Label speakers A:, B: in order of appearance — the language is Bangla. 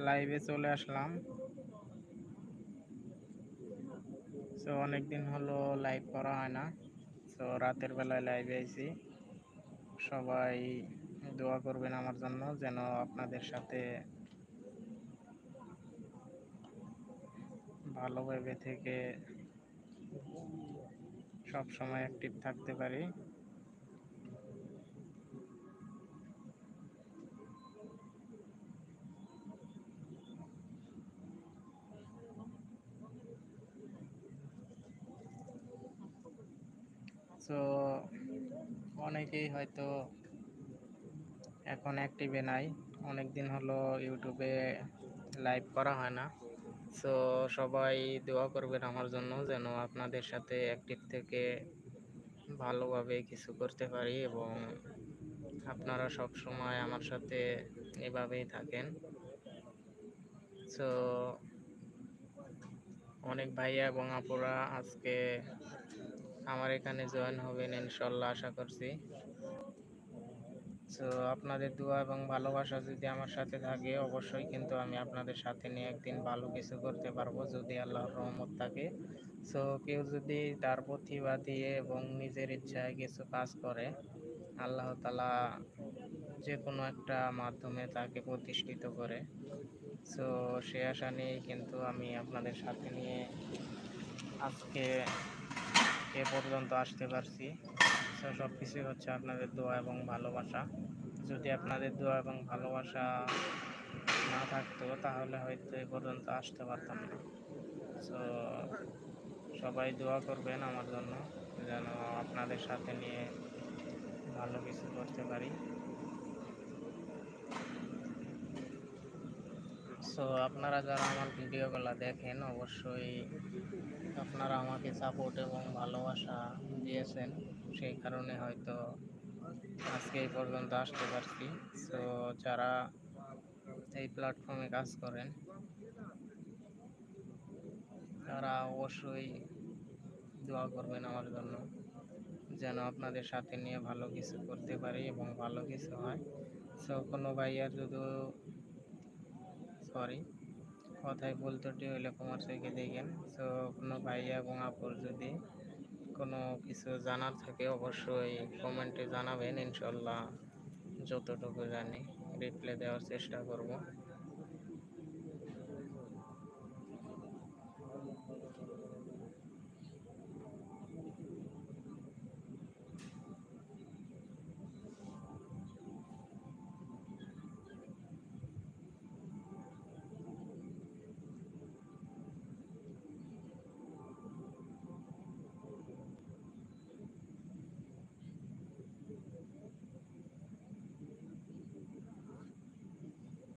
A: লাইভে চলে আসলাম। সো অনেকদিন হলো লাইভ করা হয় না। সো রাতের বেলায় লাইভে আইছি। সবাই দোয়া করবেন আমার জন্য, যেন আপনাদের সাথে ভালোভাবে থেকে সব সময় অ্যাক্টিভ থাকতে পারি। সো অনেকেই হয়তো এখন অ্যাক্টিভে নাই, অনেকদিন হলো ইউটিউবে লাইভ করা হয় না। সো সবাই দোয়া করবেন আমার জন্য, যেন আপনাদের সাথে অ্যাক্টিভ থেকে ভালোভাবে কিছু করতে পারি এবং আপনারা সব সময় আমার সাথে এভাবেই থাকেন। সো অনেক ভাইয়া এবং আপুরা আজকে আমার এখানে জয়েন হবেন ইনশাল্লাহ, আশা করছি। সো আপনাদের দোয়া এবং ভালোবাসা যদি আমার সাথে থাকে, অবশ্যই কিন্তু আমি আপনাদের সাথে নিয়ে একদিন ভালো কিছু করতে পারবো, যদি আল্লাহর রহমত থাকে। সো কেউ যদি তার প্রতিভা দিয়ে এবং নিজের ইচ্ছায় কিছু কাজ করে, আল্লাহ তাআলা যে কোনো একটা মাধ্যমে তাকে প্রতিষ্ঠিত করে। সো সে আশা নিয়েই কিন্তু আমি আপনাদের সাথে নিয়ে আজকে এ পর্যন্ত আসতে পারছি। সো সব কিছুই হচ্ছে আপনাদের দোয়া এবং ভালোবাসা। যদি আপনাদের দোয়া এবং ভালোবাসা না থাকতো, তাহলে হয়তো এ পর্যন্ত আসতে পারতাম না। সো সবাই দোয়া করবেন আমার জন্য, যেন আপনাদের সাথে নিয়ে ভালো কিছু করতে পারি। সো আপনারা যারা আমার ভিডিওগুলো দেখেন, অবশ্যই আপনারা আমাকে সাপোর্ট এবং ভালোবাসা দিয়েছেন, সেই কারণে হয়তো আজকে এই পর্যন্ত আসতে পারছি। সো যারা এই প্ল্যাটফর্মে কাজ করেন, তারা অবশ্যই দোয়া করবেন আমার জন্য, যেন আপনাদের সাথে নিয়ে ভালো কিছু করতে পারি এবং ভালো কিছু হয়। সো কোনো ভাইয়ার যদি, সরি কথায় ভুল ত্রুটি হইলে ক্ষমার চোখে দেখেন। সো কোনো ভাইয়া এবং আপুর যদি কোনো কিছু জানার থাকে, অবশ্যই কমেন্টে জানাবেন। ইনশাল্লাহ যতটুকু জানি রিপ্লাই দেওয়ার চেষ্টা করব।